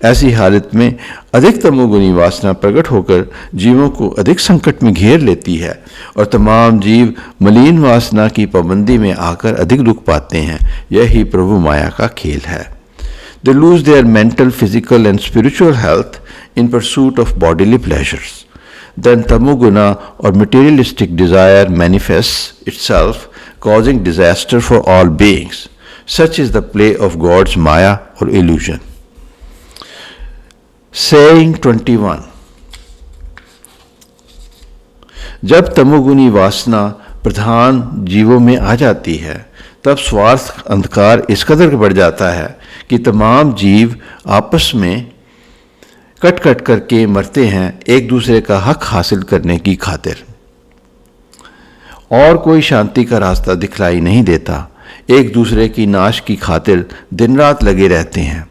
Speaker 1: ऐसी हालत में अधिक तमोगुनी वासना प्रकट होकर जीवों को अधिक संकट में घेर लेती है और तमाम जीव मलिन वासना की पाबंदी में आकर अधिक दुख पाते हैं। यही प्रभु माया का खेल है। They lose their mental, physical and spiritual health in pursuit of bodily pleasures. Then tamoguna or materialistic desire manifests itself, causing disaster for all beings. Such is the play of God's maya or illusion. Saying 21. जब तमोगुनी वासना प्रधान जीवों में आ जाती है तब स्वार्थ अंधकार इस कदर बढ़ जाता है कि तमाम जीव आपस में कट कट करके मरते हैं एक दूसरे का हक हासिल करने की खातिर और कोई शांति का रास्ता दिखलाई नहीं देता। एक दूसरे की नाश की खातिर दिन रात लगे रहते हैं।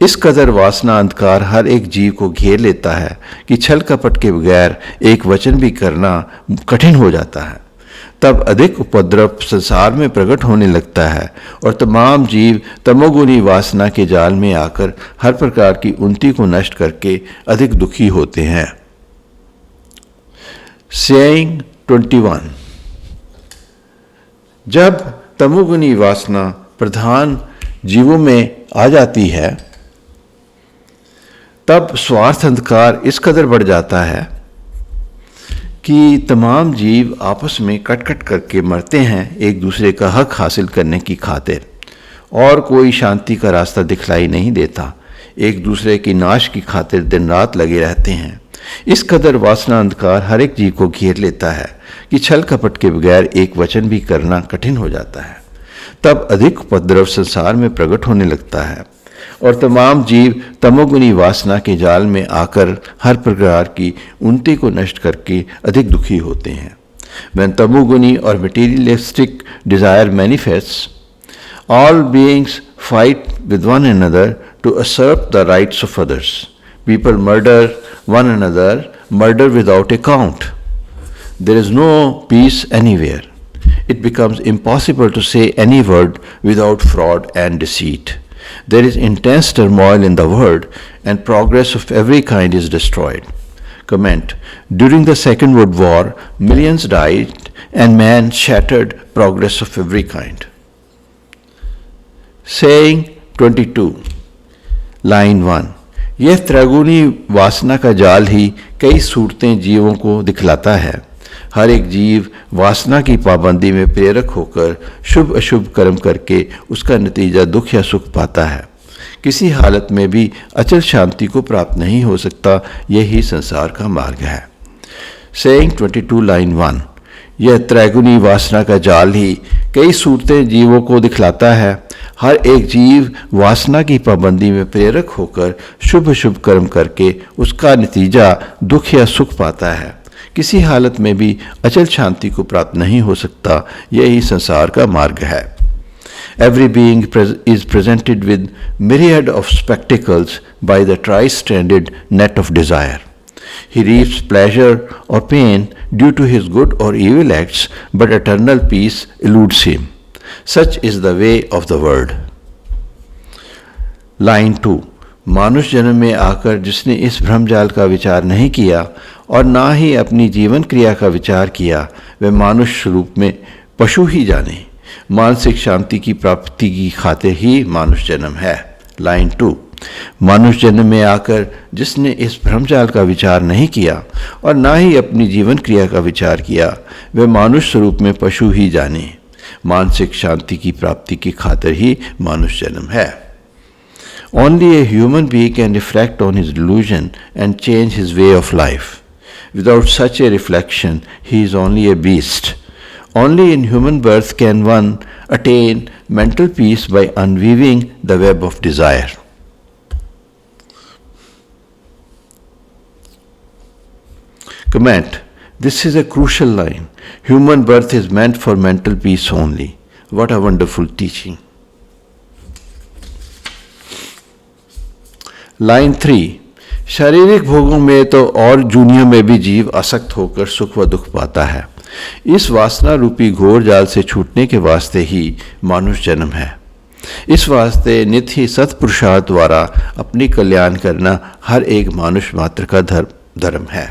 Speaker 1: इस कदर वासना अंधकार हर एक जीव को घेर लेता है कि छल कपट के बगैर एक वचन भी करना कठिन हो जाता है। तब अधिक उपद्रव संसार में प्रकट होने लगता है और तमाम जीव तमोगुनी वासना के जाल में आकर हर प्रकार की उन्नति को नष्ट करके अधिक दुखी होते हैं। सेइंग 21. जब तमोगुनी वासना प्रधान जीवों में आ जाती है तब स्वार्थ अंधकार इस कदर बढ़ जाता है कि तमाम जीव आपस में कट कट करके मरते हैं एक दूसरे का हक हासिल करने की खातिर और कोई शांति का रास्ता दिखलाई नहीं देता। एक दूसरे की नाश की खातिर दिन रात लगे रहते हैं। इस कदर वासना अंधकार हर एक जीव को घेर लेता है कि छल कपट के बगैर एक वचन भी करना कठिन हो जाता है। तब अधिक उपद्रव संसार में प्रकट होने लगता है और तमाम जीव तमोगुनी वासना के जाल में आकर हर प्रकार की उन्नति को नष्ट करके अधिक दुखी होते हैं। When tamoguni or materialistic desire manifests, all beings fight with one another to usurp the rights of others. People murder one another, murder without a count. There is no peace anywhere. It becomes impossible to say any word without fraud and deceit. There is intense turmoil in the world and progress of every kind is destroyed. Comment. During the Second World War, millions died and man shattered progress of every kind. Saying 22. Line 1. यह त्रैगुणी वासना का जाल ही कई सूरतें जीवों को दिखलाता है। हर एक जीव वासना की पाबंदी में प्रेरक होकर शुभ अशुभ कर्म करके उसका नतीजा दुख या सुख पाता है। किसी हालत में भी अचल शांति को प्राप्त नहीं हो सकता। यही संसार का मार्ग है। Saying 22 line 1. यह त्रैगुणी वासना का जाल ही कई सूरतें जीवों को दिखलाता है। हर एक जीव वासना की पाबंदी में प्रेरक होकर शुभ शुभ कर्म करके उसका नतीजा दुख या सुख पाता है। किसी हालत में भी अचल शांति को प्राप्त नहीं हो सकता। यही संसार का मार्ग है। Every being is presented with myriad of spectacles by the tri-stranded net of desire. He reaps pleasure or pain due to his good or evil acts, but eternal peace eludes him. Such is the way of the world. Line 2. मानुष जन्म में आकर जिसने इस भ्रमजाल का विचार नहीं किया और ना ही अपनी जीवन क्रिया का विचार किया, वह मानुष रूप में पशु ही जाने। मानसिक शांति की प्राप्ति की खातिर ही मानुष जन्म है। लाइन 2. मानुष जन्म में आकर जिसने इस भ्रमजाल का विचार नहीं किया और ना ही अपनी जीवन क्रिया का विचार किया, वह मानुष स्वरूप में पशु ही जाने। मानसिक शांति की प्राप्ति की खातिर ही मानुष जन्म है। Only a human being can reflect on his delusion and change his way of life. Without such a reflection, he is only a beast. Only in human birth can one attain mental peace by unweaving the web of desire. Comment: this is a crucial line. Human birth is meant for mental peace only. What a wonderful teaching. Line 3, शारीरिक भोगों में तो और जूनियों में भी जीव आसक्त होकर सुख व दुख पाता है। इस वासना रूपी घोर जाल से छूटने के वास्ते ही मानुष जन्म है। इस वास्ते नित्य ही सत्पुरुषार्थ द्वारा अपनी कल्याण करना हर एक मानुष मात्र का धर्म है।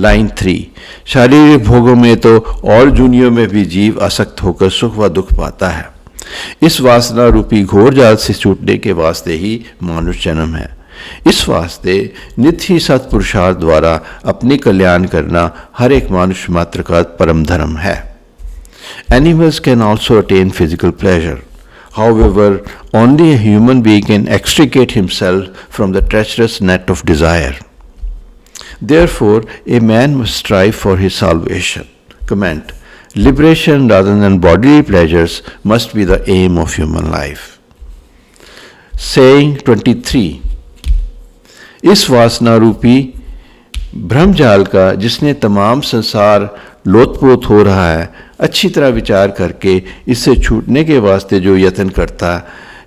Speaker 1: लाइन 3, शारीरिक भोगों में तो और जूनियों में भी जीव आसक्त होकर सुख व दुख पाता है। इस वासना रूपी घोर जाल से छूटने के वास्ते ही मानुष जन्म है। इस वास्ते नित्य ही सत्पुरुषार्थ द्वारा अपनी कल्याण करना हर एक मनुष्य मात्र का परम धर्म है। Animals can also attain physical pleasure. However, only a human being can extricate himself from the treacherous net of desire. Therefore, a man must strive for his salvation. Comment: liberation rather than bodily pleasures must be the aim of human life. Saying 23, इस वासना रूपी भ्रमजाल का जिसने तमाम संसार लोतपोत हो रहा है, अच्छी तरह विचार करके इससे छूटने के वास्ते जो यत्न करता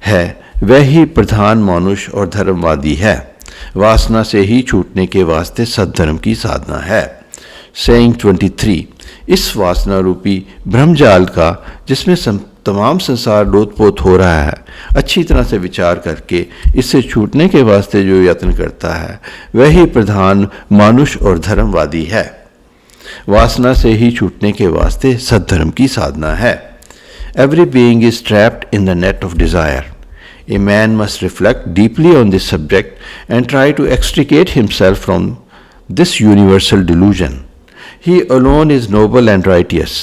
Speaker 1: है, वह ही प्रधान मानुष और धर्मवादी है। वासना से ही छूटने के वास्ते सद्धर्म की साधना है। सेइंग 23, इस वासना रूपी भ्रमजाल का जिसमें तमाम संसार लोतपोत हो रहा है, अच्छी तरह से विचार करके इससे छूटने के वास्ते जो यत्न करता है, वही प्रधान मानुष और धर्मवादी है। वासना से ही छूटने के वास्ते सद्धर्म की साधना है। Every being is trapped in the net of desire. A man must reflect deeply on this subject and try to extricate himself from this universal delusion. He alone is noble and righteous.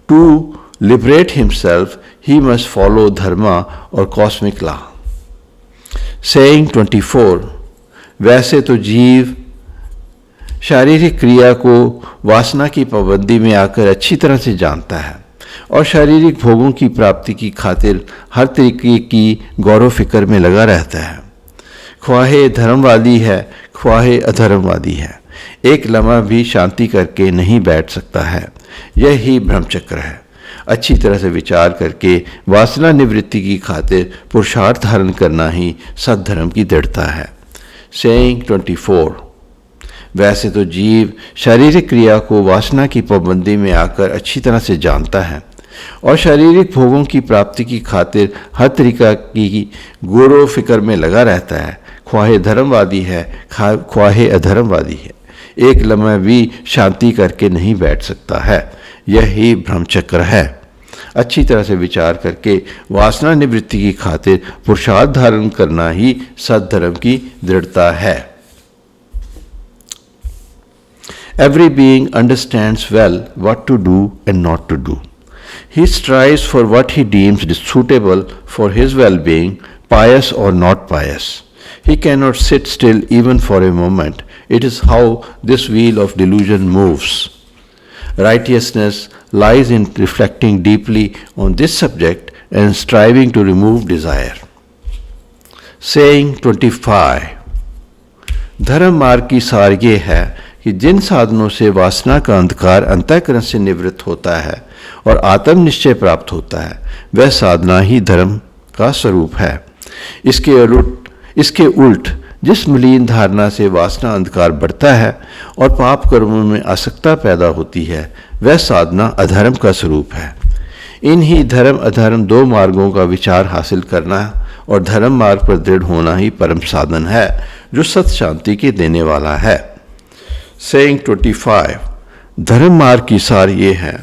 Speaker 1: To liberate himself, he must follow dharma or cosmic law. Saying 24, वैसे तो जीव शारीरिक क्रिया को वासना की पाबंदी में आकर अच्छी तरह से जानता है और शारीरिक भोगों की प्राप्ति की खातिर हर तरीके की गौरव फिक्र में लगा रहता है। ख्वाहे धर्मवादी है, ख्वाहे अधर्मवादी है, एक लम्हा भी शांति करके नहीं बैठ सकता है। यह ही ब्रह्मचक्र है। अच्छी तरह से विचार करके वासना निवृत्ति की खातिर पुरुषार्थ धारण करना ही सद्धर्म की दृढ़ता है। सेइंग 24, वैसे तो जीव शारीरिक क्रिया को वासना की पाबंदी में आकर अच्छी तरह से जानता है और शारीरिक भोगों की प्राप्ति की खातिर हर तरीका की गौरव फिक्र में लगा रहता है। ख्वाहे धर्मवादी है, ख्वाहे अधर्मवादी है, एक लम्हा भी शांति करके नहीं बैठ सकता है। यह ही ब्रह्मचक्र है। अच्छी तरह से विचार करके वासना निवृत्ति की खातिर पुरुषार्थ धारण करना ही सद्धर्म की दृढ़ता है। Every being understands well what to do and not to do. He strives for what he deems suitable for his well-being, pious or not pious. He cannot sit still even for a moment. It is how this wheel of delusion moves. Righteousness lies in reflecting deeply on this subject and striving to remove desire. Saying 25, धर्म मार्ग की सार ये है कि जिन साधनों से वासना का अंधकार अंतःकरण से निवृत्त होता है और आत्म निश्चय प्राप्त होता है, वह साधना ही धर्म का स्वरूप है। इसके उल्ट जिस मलिन धारणा से वासना अंधकार बढ़ता है और पाप कर्मों में आसक्ता पैदा होती है, वह साधना अधर्म का स्वरूप है। इन ही धर्म अधर्म दो मार्गों का विचार हासिल करना और धर्म मार्ग पर दृढ़ होना ही परम साधन है, जो सत शांति के देने वाला है। सेइंग 25, धर्म मार्ग की सार ये है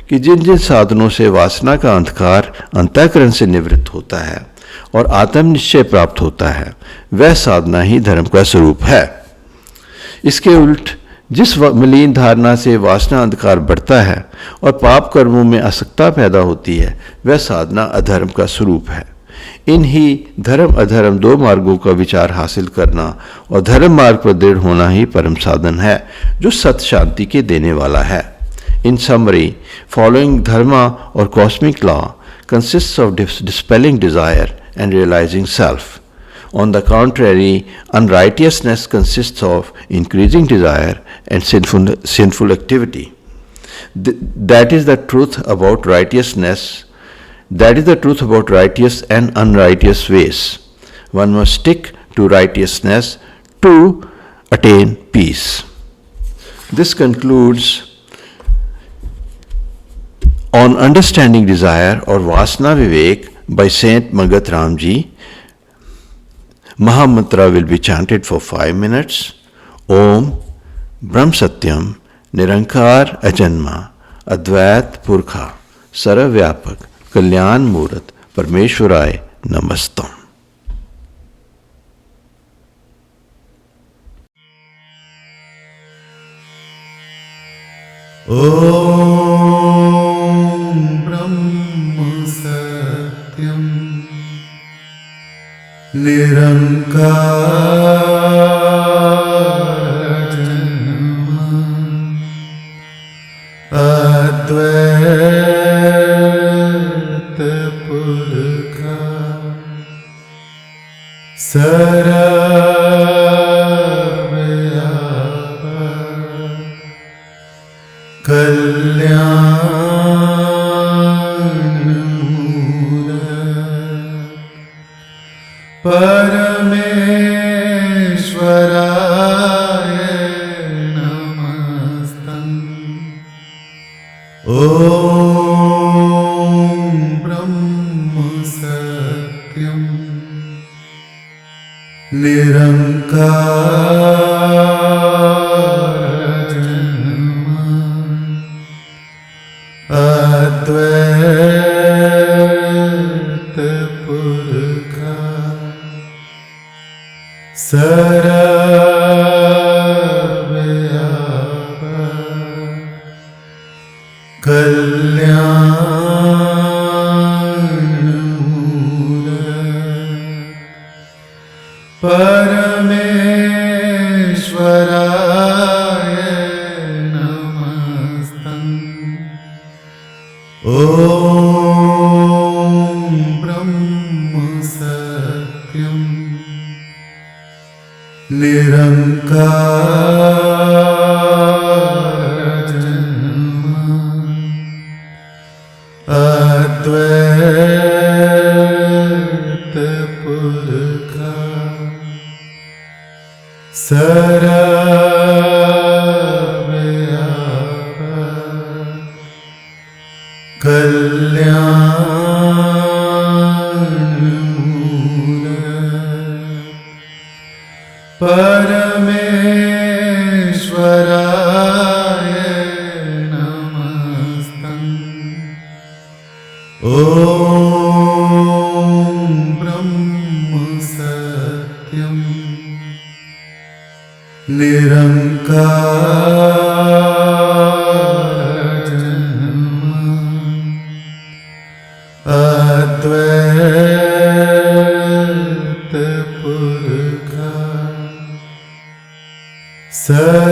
Speaker 1: कि जिन जिन साधनों से वासना का अंधकार अंतःकरण से निवृत्त होता है और आत्मनिश्चय प्राप्त होता है, वह साधना ही धर्म का स्वरूप है। इसके उल्ट जिस मलिन धारणा से वासना अंधकार बढ़ता है और पाप कर्मों में आसक्ता पैदा होती है, वह साधना अधर्म का स्वरूप है। इन्हीं धर्म अधर्म दो मार्गों का विचार हासिल करना और धर्म मार्ग पर दृढ़ होना ही परम साधन है, जो सत शांति के देने वाला है। इन summary, following dharma or cosmic law consists of dispelling desire and realizing self. On the contrary, unrighteousness consists of increasing desire and sinful activity. That is the truth about righteousness. That is the truth about righteous and unrighteous ways. One must stick to righteousness to attain peace. This concludes On Understanding Desire or Vasana Vivek by Saint Mangat Ram Ji. Mahamantra will be chanted for 5 minutes. Om Brahm Satyam Nirankar Ajanma Advait Purkha Sarvyapak Kalyan Murat Parmeshwaray Namastam.
Speaker 2: निरंकार अद्वैत पुरखा सर्वव्यापक कल्याण परमेश्वराय नमस्तम्। ॐ ब्रह्म सत्यम् निरंकार अद्वैत पुरखा सर्वव्यापक कल्याण परमेश्वराय नमस्तम्। ॐ ब्रह्म सत्यम् निरंकार अद्वैत पुरखा सर्वव्यापक कल्याण परमेश्वराय नमस्तम्। ॐ ब्रह्म सत्यम् निरंकार अद्वैत पुरखा सर्वव्यापक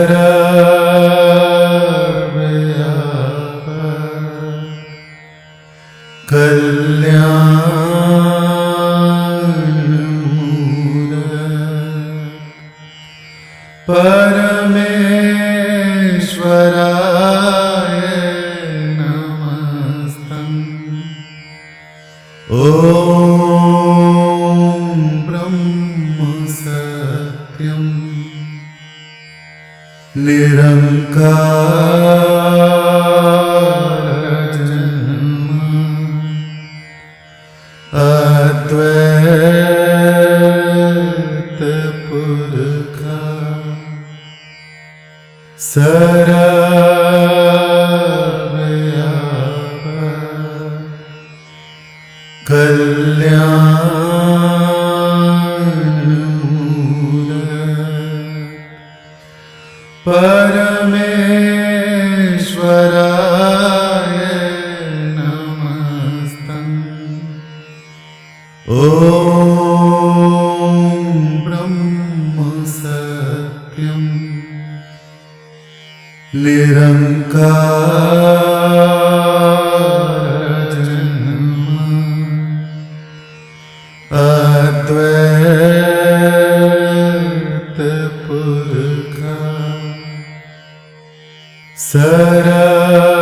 Speaker 2: कल्याण परमेश्वराय नमस्तम्। ॐ ब्रह्म सत्यम् निरंकार अद्वैत पुरखा सर्वव्यापक कल्याणमूलक परमेश्वराय नमस्तम्। ॐ ब्रह्म सत्यम् निरङ्कारः अद्वैत पुरुषः सरस्वती